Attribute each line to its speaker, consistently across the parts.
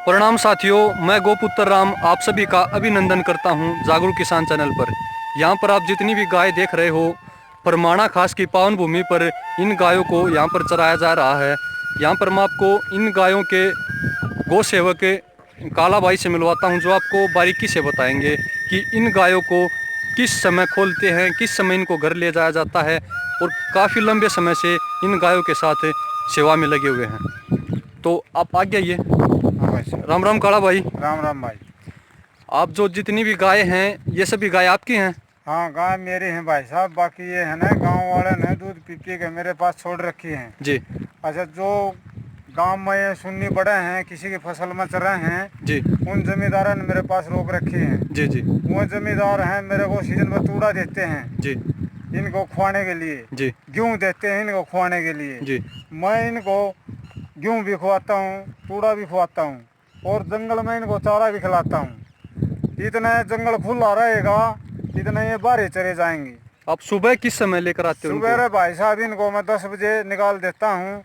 Speaker 1: प्रणाम साथियों, मैं गोपुत्र राम आप सभी का अभिनंदन करता हूं जागरूक किसान चैनल पर। यहां पर आप जितनी भी गाय देख रहे हो, परमाणा खास की पावन भूमि पर इन गायों को यहां पर चराया जा रहा है। यहां पर मैं आपको इन गायों के गौ सेवक काला भाई से मिलवाता हूं, जो आपको बारीकी से बताएंगे कि इन गायों को किस समय खोलते हैं, किस समय इनको घर ले जाया जाता है, और काफ़ी लंबे समय से इन गायों के साथ सेवा में लगे हुए हैं। तो आप आगे आइए।
Speaker 2: हाँ भाई साहब।
Speaker 1: राम राम काला भाई।
Speaker 2: राम राम भाई।
Speaker 1: आप जो जितनी भी गाय हैं, ये सभी गाय आपकी हैं?
Speaker 2: हाँ, गाय मेरी हैं भाई साहब। बाकी ये है ना, गांव वाले ने दूध पी पी के मेरे पास छोड़ रखी हैं।
Speaker 1: जी
Speaker 2: अच्छा, जो गांव में ये सुन्नी बड़े हैं, किसी की फसल में चर रहे हैं,
Speaker 1: जी
Speaker 2: उन जमींदारों ने मेरे पास रोक रखी हैं।
Speaker 1: जी जी
Speaker 2: वो जमींदार हैं, मेरे को सीजन में तूड़ा देते हैं
Speaker 1: जी
Speaker 2: इनको खुआने के लिए,
Speaker 1: जी
Speaker 2: गेहूँ देते हैं इनको खुआने के लिए।
Speaker 1: जी
Speaker 2: मैं इनको गेहूँ भी खुआता हूँ, तूड़ा भी खुआता हूँ, और जंगल में इनको चारा भी खिलाता हूँ। इतना जंगल खुला रहेगा, इतना ये बाहर चले जाएंगे।
Speaker 1: आप सुबह किस समय लेकर आते हो
Speaker 2: सुबह
Speaker 1: उनको?
Speaker 2: भाई साहब इनको मैं 10 बजे निकाल देता हूँ,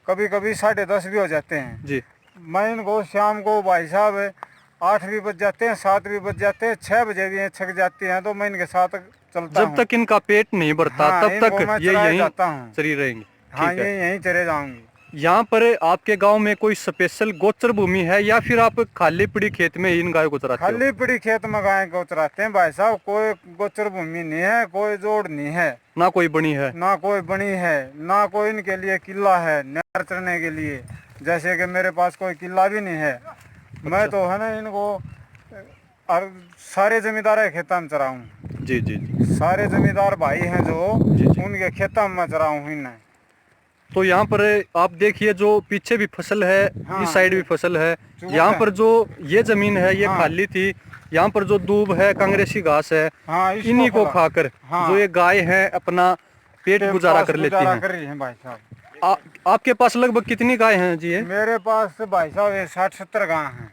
Speaker 2: कभी कभी 10:30 भी हो जाते हैं।
Speaker 1: जी
Speaker 2: मैं इनको शाम को भाई साहब 8 भी बज जाते हैं, 7 भी बज जाते हैं, 6 बजे भी ये छक जाती हैं, तो मैं इनके साथ चलता हूँ।
Speaker 1: जब तक इनका पेट नहीं भरता
Speaker 2: हाँ,
Speaker 1: तब
Speaker 2: इनको
Speaker 1: तक
Speaker 2: मैं
Speaker 1: ये
Speaker 2: चराया
Speaker 1: यहीं
Speaker 2: जाता हूँ।
Speaker 1: चरी रहेंगे।
Speaker 2: हाँ,
Speaker 1: ठीक
Speaker 2: ये
Speaker 1: है।
Speaker 2: यहीं चले जाऊंगी।
Speaker 1: यहाँ पर आपके गांव में कोई स्पेशल गोचर भूमि है, या फिर आप खाली पड़ी खेत में इन गायों को चराते हो?
Speaker 2: खाली पड़ी खेत में गाय को चराते हैं भाई साहब। कोई गोचर भूमि नहीं है, कोई जोड़ नहीं है,
Speaker 1: ना कोई बनी है?
Speaker 2: ना कोई बनी है, ना कोई इनके लिए किला है नहर चढ़ने के लिए। जैसे कि मेरे पास कोई किला भी नहीं है। मैं तो है ना इनको और सारे जमींदार के खेतों में चराऊँ।
Speaker 1: जी जी जी
Speaker 2: सारे जमींदार भाई हैं जो,
Speaker 1: जी जी।
Speaker 2: उनके खेतों में चराऊँ इन्हें।
Speaker 1: तो यहाँ पर आप देखिए, जो पीछे भी फसल है,
Speaker 2: हाँ,
Speaker 1: इस साइड भी फसल है।
Speaker 2: चूक
Speaker 1: यहाँ
Speaker 2: है।
Speaker 1: पर जो ये जमीन है, ये
Speaker 2: हाँ,
Speaker 1: खाली थी। यहाँ पर जो दूब है, कांग्रेसी घास है,
Speaker 2: हाँ, इसको
Speaker 1: इन्हीं को
Speaker 2: खिला।
Speaker 1: खाकर
Speaker 2: हाँ,
Speaker 1: जो ये गाय है अपना पेट
Speaker 2: टाइम
Speaker 1: गुजारा
Speaker 2: पास
Speaker 1: कर लेती
Speaker 2: गुजारा
Speaker 1: हैं।
Speaker 2: कर रही हैं भाई साहब।
Speaker 1: आपके पास लगभग कितनी गाय हैं जी? ये
Speaker 2: मेरे पास भाई साहब 60-70 गाय हैं।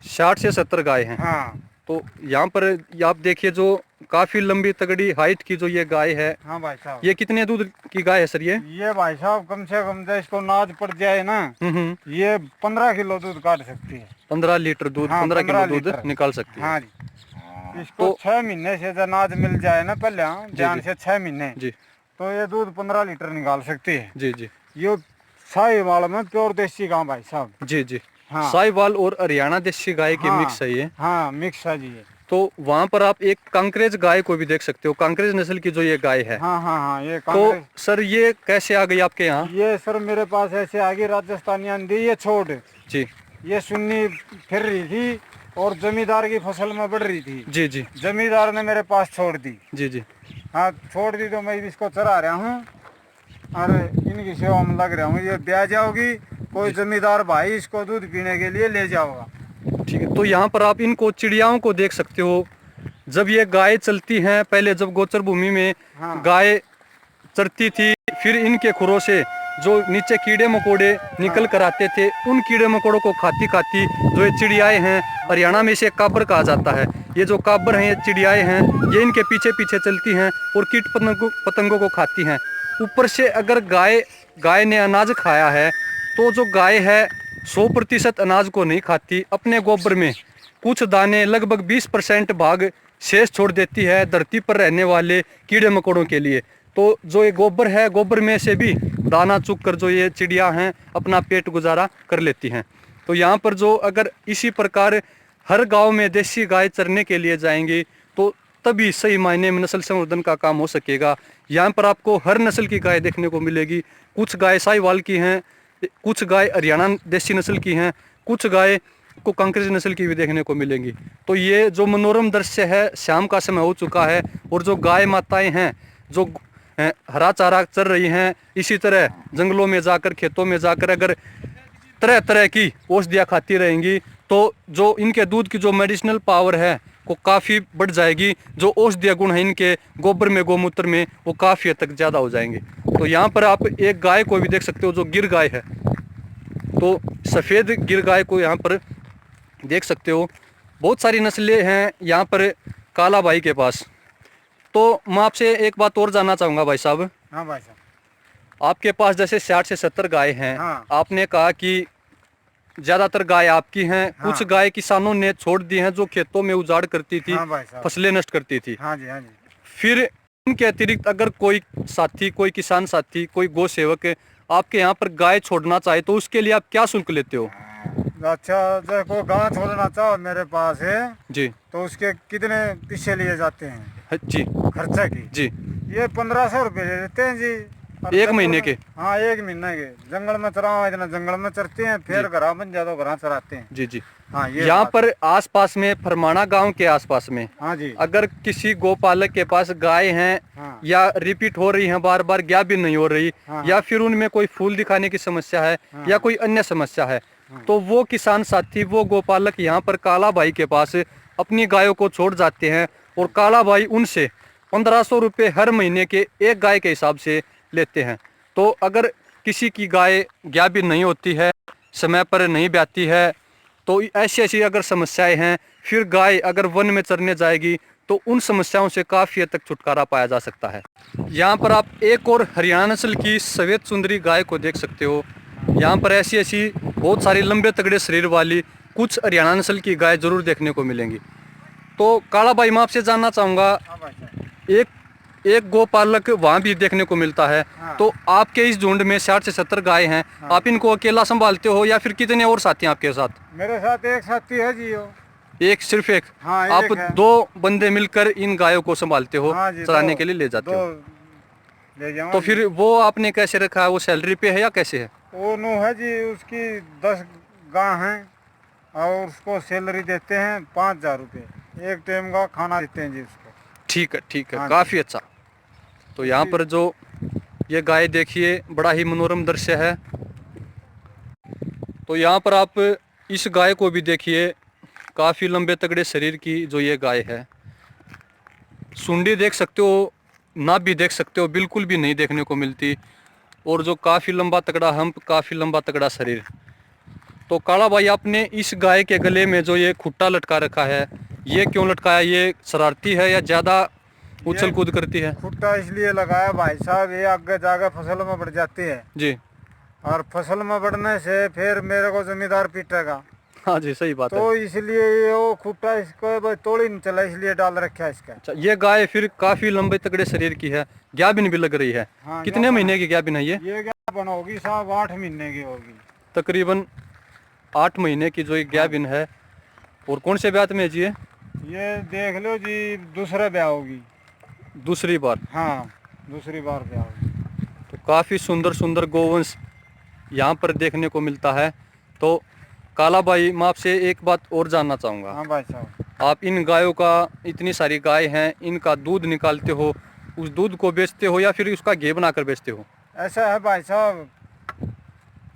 Speaker 1: 60 से 70 गाय हैं।
Speaker 2: हाँ,
Speaker 1: तो यहाँ पर ये आप देखिए, जो काफी लंबी तगड़ी हाइट की जो ये गाय है,
Speaker 2: हाँ भाई साहब।
Speaker 1: ये कितने दूध की गाय है सर ये?
Speaker 2: ये भाई साहब कम से कम जो इसको नाज पड़ जाए ना, ये 15 किलो दूध काट सकती है।
Speaker 1: 15 लीटर दूध,
Speaker 2: हाँ,
Speaker 1: 15 किलो
Speaker 2: 15
Speaker 1: दूध
Speaker 2: लीटर
Speaker 1: निकाल सकती है।
Speaker 2: हाँ जी। इसको
Speaker 1: तो
Speaker 2: 6 महीने से जो नाज मिल जाए ना, पहले ध्यान
Speaker 1: जी
Speaker 2: से 6 महीने,
Speaker 1: जी
Speaker 2: तो ये दूध 15 लीटर निकाल सकती है।
Speaker 1: जी जी
Speaker 2: ये साहिवाल में प्योर देसी गाँव भाई साहब।
Speaker 1: जी जी।
Speaker 2: हाँ,
Speaker 1: साहिवाल और हरियाणा देसी गाय के
Speaker 2: हाँ,
Speaker 1: मिक्स है ये।
Speaker 2: हाँ, मिक्स है जी ये।
Speaker 1: तो वहाँ पर आप एक कांकरेज गाय को भी देख सकते हो, कांकरेज नस्ल की जो ये गाय है।
Speaker 2: हाँ, हाँ, हाँ, ये
Speaker 1: तो
Speaker 2: कांग्रेस।
Speaker 1: सर ये कैसे आ गई आपके यहाँ?
Speaker 2: ये सर मेरे पास ऐसे आगे राजस्थानी आंधी ये छोड़,
Speaker 1: जी
Speaker 2: ये सुन्नी फिर रही थी और जमींदार की फसल में बढ़ रही थी।
Speaker 1: जी जी
Speaker 2: जमींदार ने मेरे पास छोड़ दी।
Speaker 1: जी जी
Speaker 2: हाँ, छोड़ दी, तो मैं इसको चरा रहा हूँ और इनकी सेवा में लग रहा हूँ। ये ब्याह जाओगी, कोई जमींदार भाई इसको दूध पीने के लिए ले जाओगा।
Speaker 1: ठीक है। तो यहाँ पर आप इनको चिड़ियाओं को देख सकते हो। जब ये गाय चलती हैं, पहले जब गोचर भूमि में
Speaker 2: हाँ,
Speaker 1: गाय चरती थी, फिर इनके खुरों से जो नीचे कीड़े मकोड़े निकल कर आते थे, उन कीड़े मकोड़ों को खाती खाती जो ये चिड़ियाएँ हैं, हरियाणा में इसे काबर कहा जाता है। ये जो काबर हैं, ये चिड़ियाएँ हैं, ये इनके पीछे पीछे चलती हैं और कीट पतंगों को खाती हैं। ऊपर से अगर गाय ने अनाज खाया है, तो जो गाय है 100% अनाज को नहीं खाती, अपने गोबर में कुछ दाने लगभग 20% भाग शेष छोड़ देती है धरती पर रहने वाले कीड़े मकोड़ों के लिए। तो जो ये गोबर है, गोबर में से भी दाना चुग कर जो ये चिड़िया हैं अपना पेट गुजारा कर लेती हैं। तो यहाँ पर जो अगर इसी प्रकार हर गांव में देसी गाय चरने के लिए जाएंगी, तो तभी सही मायने में नस्ल संवर्धन का काम हो सकेगा। यहाँ पर आपको हर नस्ल की गाय देखने को मिलेगी। कुछ गाय साहिवाल की हैं, कुछ गाय हरियाणा देसी नस्ल की हैं, कुछ गाय को कांकरेज नस्ल की भी देखने को मिलेंगी। तो ये जो मनोरम दृश्य है, शाम का समय हो चुका है और जो गाय माताएं हैं जो हरा चारा चर रही हैं, इसी तरह जंगलों में जाकर, खेतों में जाकर अगर तरह तरह की औषधियाँ खाती रहेंगी, तो जो इनके दूध की जो मेडिसिनल पावर है वो काफ़ी बढ़ जाएगी। जो औषधीय गुण है इनके गोबर में, गौमूत्र में, वो काफ़ी हद तक ज़्यादा हो जाएंगे। तो यहाँ पर आप एक गाय को भी देख सकते हो जो गिर गाय है। तो सफ़ेद गिर गाय को यहाँ पर देख सकते हो। बहुत सारी नस्लें हैं यहाँ पर काला भाई के पास। तो मैं आपसे एक बात और जानना चाहूँगा भाई साहब।
Speaker 2: हाँ भाई साहब।
Speaker 1: आपके पास जैसे 60 से 70 गाय हैं,
Speaker 2: हाँ,
Speaker 1: आपने कहा कि ज्यादातर गाय आपकी हैं,
Speaker 2: हाँ।
Speaker 1: कुछ गाय किसानों ने छोड़ दी हैं जो खेतों में उजाड़ करती थी,
Speaker 2: हाँ भाई साहब।
Speaker 1: फसलें नष्ट करती थी।
Speaker 2: हाँ जी, हाँ जी।
Speaker 1: फिर इनके अतिरिक्त अगर कोई साथी, कोई किसान साथी, कोई गौ सेवक आपके यहाँ पर गाय छोड़ना चाहे तो उसके लिए आप क्या शुल्क लेते हो?
Speaker 2: अच्छा, जैसे कोई गाँव छोड़ना चाहो मेरे पास है
Speaker 1: जी
Speaker 2: तो उसके कितने पैसे लिए जाते हैं
Speaker 1: जी
Speaker 2: खर्चा की?
Speaker 1: जी।
Speaker 2: ये 1500 रुपये ले लेते हैं जी। और
Speaker 1: एक
Speaker 2: जंगल
Speaker 1: महीने
Speaker 2: में-
Speaker 1: के?
Speaker 2: हाँ, एक महीने के। जंगल में चराओ, इतना जंगल में चरते हैं, फिर घर बन जाते घर चराते हैं।
Speaker 1: जी जी।
Speaker 2: हाँ, ये
Speaker 1: यहाँ
Speaker 2: बात
Speaker 1: पर आसपास में, फरमाना गांव के आसपास में,
Speaker 2: है। हाँ जी।
Speaker 1: अगर किसी गौपालक के पास गाय हैं
Speaker 2: हाँ।
Speaker 1: या रिपीट हो रही हैं, बार बार गाभिन नहीं हो रही,
Speaker 2: हाँ।
Speaker 1: या फिर उनमें कोई फूल दिखाने की समस्या है,
Speaker 2: हाँ।
Speaker 1: या कोई अन्य समस्या है,
Speaker 2: हाँ।
Speaker 1: तो वो किसान साथी, वो गौपालक यहाँ पर काला भाई के पास अपनी गायों को छोड़ जाते हैं और काला भाई उनसे 1500 रुपये हर महीने के एक गाय के हिसाब से लेते हैं। तो अगर किसी की गाय गाभिन नहीं होती है, समय पर नहीं ब्याती है, तो ऐसी ऐसी अगर समस्याएं हैं, फिर गाय अगर वन में चरने जाएगी तो उन समस्याओं से काफ़ी हद तक छुटकारा पाया जा सकता है। यहाँ पर आप एक और हरियाणा नस्ल की सफ़ेद सुंदरी गाय को देख सकते हो। यहाँ पर ऐसी ऐसी बहुत सारी लंबे तगड़े शरीर वाली कुछ हरियाणा नस्ल की गाय जरूर देखने को मिलेंगी। तो काला भाई, मैं आपसे जानना चाहूँगा,
Speaker 2: हाँ भाई साहब।
Speaker 1: एक एक गौपालक वहाँ भी देखने को मिलता है,
Speaker 2: हाँ।
Speaker 1: तो आपके इस झुंड में 60 से 70 गाय हैं,
Speaker 2: हाँ।
Speaker 1: आप इनको अकेला संभालते हो या फिर कितने और साथी हैं आपके साथ?
Speaker 2: मेरे साथ एक साथी है जी वो।
Speaker 1: एक, सिर्फ एक?
Speaker 2: हाँ, एक
Speaker 1: आप
Speaker 2: है।
Speaker 1: 2 बंदे मिलकर इन गायों को संभालते हो,
Speaker 2: हाँ जी,
Speaker 1: चराने
Speaker 2: दो-
Speaker 1: के लिए ले जाते हो?
Speaker 2: ले जाऊंगा
Speaker 1: तो
Speaker 2: जी।
Speaker 1: फिर वो आपने कैसे रखा है? वो सैलरी पे है या कैसे है?
Speaker 2: वो नो है जी, उसकी 10 गाय हैं और उसको सैलरी देते हैं 5000 रुपये। एक टाइम का खाना देते हैं जी उसको।
Speaker 1: ठीक है, ठीक है,
Speaker 2: हाँ।
Speaker 1: काफ़ी अच्छा। तो यहाँ पर जो ये गाय देखिए, बड़ा ही मनोरम दृश्य है। तो यहाँ पर आप इस गाय को भी देखिए, काफ़ी लंबे तगड़े शरीर की जो ये गाय है। सुंडी देख सकते हो, नाभ भी देख सकते हो, बिल्कुल भी नहीं देखने को मिलती, और जो काफ़ी लंबा तगड़ा हम्प, काफ़ी लंबा तगड़ा शरीर। तो काला भाई, आपने इस गाय के गले में जो ये खुट्टा लटका रखा है, ये क्यों लटकाया? ये शरारती है या ज़्यादा उछल कूद करती है?
Speaker 2: खुट्टा इसलिए लगाया भाई साहब, ये आगे जाकर फसल में बढ़ जाती है
Speaker 1: जी
Speaker 2: और फसल में बढ़ने से फिर मेरे को जमींदार पीटेगा।
Speaker 1: हाँ जी, सही बात है।
Speaker 2: तो इसलिए ये वो खुट्टा इसको बस तोड़ ही नहीं चला, इसलिए डाल रखा है इसका।
Speaker 1: अच्छा, ये गाय फिर काफ़ी लंबे तगड़े शरीर की है, गाभिन भी लग रही है।
Speaker 2: हाँ,
Speaker 1: कितने महीने की गाभिन है ये?
Speaker 2: ये क्या होगी साहब, 8 महीने की होगी।
Speaker 1: तकरीबन 8 महीने की जो ये गाभिन है। और कौन से ब्यात में है जी
Speaker 2: ये देख लो जी, दूसरा ब्याह होगी।
Speaker 1: दूसरी बार?
Speaker 2: हाँ, दूसरी बार ब्याह होगी।
Speaker 1: तो काफ़ी सुंदर सुंदर गोवंश यहाँ पर देखने को मिलता है। तो काला भाई, मैं आपसे एक बात और जानना चाहूँगा।
Speaker 2: हाँ भाई साहब।
Speaker 1: आप इन गायों का, इतनी सारी गाय हैं, इनका दूध निकालते हो, उस दूध को बेचते हो या फिर उसका घी बनाकर बेचते हो?
Speaker 2: ऐसा है भाई साहब,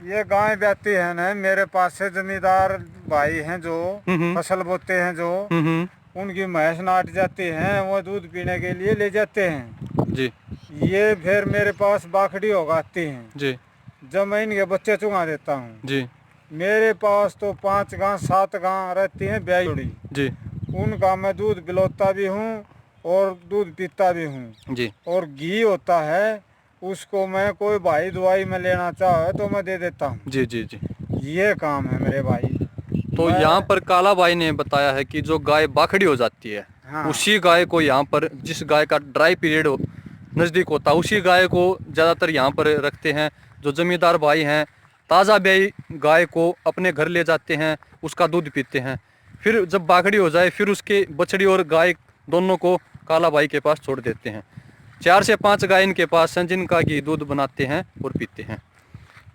Speaker 2: ये गाय ब्याती है ना, मेरे पास से जमींदार भाई हैं जो फसल बोते हैं, जो उनकी भैंस नाट जाती हैं, वो दूध पीने के लिए ले जाते हैं
Speaker 1: जी
Speaker 2: ये। फिर मेरे पास बाखड़ी उगाती हैं
Speaker 1: जी
Speaker 2: जब मैं इनके बच्चे चुगा देता हूँ।
Speaker 1: जी
Speaker 2: मेरे पास तो 5 गां 7 गां रहती हैं ब्याई जोड़ी।
Speaker 1: जी
Speaker 2: उनका मैं दूध पिलाता भी हूँ और दूध पीता भी हूँ।
Speaker 1: जी।
Speaker 2: और घी होता है, उसको मैं कोई भाई दवाई में लेना चाहे तो मैं दे देता हूँ।
Speaker 1: जी जी जी।
Speaker 2: ये काम है मेरे भाई।
Speaker 1: तो यहाँ पर काला भाई ने बताया है कि जो गाय बाखड़ी हो जाती है,
Speaker 2: हाँ।
Speaker 1: उसी गाय को यहाँ पर, जिस गाय का ड्राई पीरियड नज़दीक होता है, उसी गाय को ज़्यादातर यहाँ पर रखते हैं। जो जमींदार भाई हैं, ताज़ा ब्याई गाय को अपने घर ले जाते हैं, उसका दूध पीते हैं। फिर जब बाखड़ी हो जाए, फिर उसके बछड़ी और गाय दोनों को काला भाई के पास छोड़ देते हैं। 4 से 5 गाय इनके पास हैं, जिनका घी दूध बनाते हैं और पीते हैं।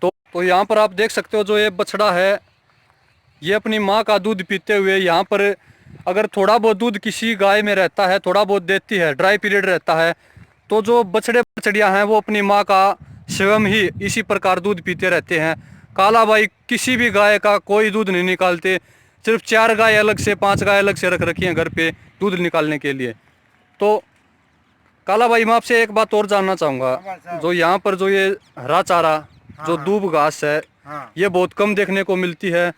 Speaker 1: तो यहाँ पर आप देख सकते हो, जो ये बछड़ा है, ये अपनी माँ का दूध पीते हुए यहाँ पर, अगर थोड़ा बहुत दूध किसी गाय में रहता है, थोड़ा बहुत देती है, ड्राई पीरियड रहता है, तो जो बछड़े बछड़ियाँ हैं वो अपनी माँ का स्वयं ही इसी प्रकार दूध पीते रहते हैं। काला भाई किसी भी गाय का कोई दूध नहीं निकालते, सिर्फ 4 गाय अलग से, 5 गाय अलग से रख रखी हैं घर पे दूध निकालने के लिए। तो काला भाई, मैं आपसे एक बात और जानना चाहूँगा, जो यहाँ पर जो ये हरा चारा, जो दूब घास है,
Speaker 2: हाँ।
Speaker 1: ये बहुत कम देखने को मिलती है,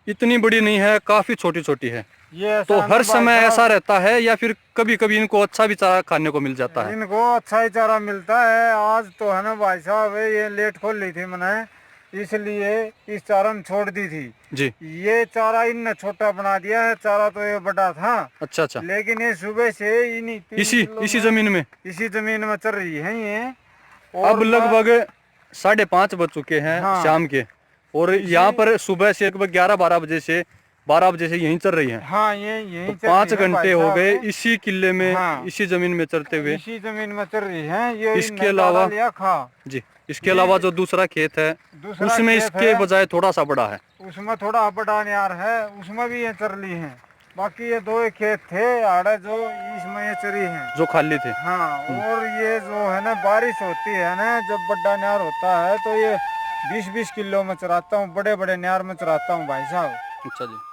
Speaker 1: इतनी बड़ी नहीं है, काफ़ी छोटी छोटी है।
Speaker 2: ये
Speaker 1: तो हर समय ऐसा रहता है या फिर कभी कभी इनको अच्छा भी चारा खाने को मिल जाता है?
Speaker 2: इनको अच्छा ही चारा मिलता है। आज तो है ना भाई साहब, ये लेट खोल ली थी मैंने, इसलिए इस चारा में छोड़ दी थी।
Speaker 1: जी।
Speaker 2: ये चारा इनने छोटा बना दिया है, चारा तो ये बड़ा था।
Speaker 1: अच्छा अच्छा।
Speaker 2: लेकिन ये सुबह से इन्हीं
Speaker 1: इसी जमीन में
Speaker 2: इसी जमीन में चल रही है ये।
Speaker 1: अब लगभग 5:30 बज चुके हैं
Speaker 2: हाँ।
Speaker 1: शाम के, और यहाँ पर सुबह से लगभग 12 बजे से यहीं चल रही है।
Speaker 2: हाँ, ये यही
Speaker 1: तो 5 घंटे हो गए इसी किले में,
Speaker 2: हाँ।
Speaker 1: इसी जमीन में चलते हुए।
Speaker 2: इसी जमीन में चल रही है ये।
Speaker 1: इसके अलावा
Speaker 2: खा
Speaker 1: जी, इसके अलावा जो दूसरा खेत है उसमें इसके बजाय थोड़ा सा बड़ा है,
Speaker 2: उसमें थोड़ा बड़ा न्यार है, उसमें भी ये चर ली है। बाकी ये 2 खेत थे आड़े जो इसमें ये चरी हैं,
Speaker 1: जो खाली थे।
Speaker 2: हाँ। और ये जो है ना बारिश होती है ना, जब बड़ा न्यार होता है तो ये 20-20 किलो में चराता हूँ, बड़े बड़े न्यार में चराता हूँ भाई साहब।
Speaker 1: अच्छा जी।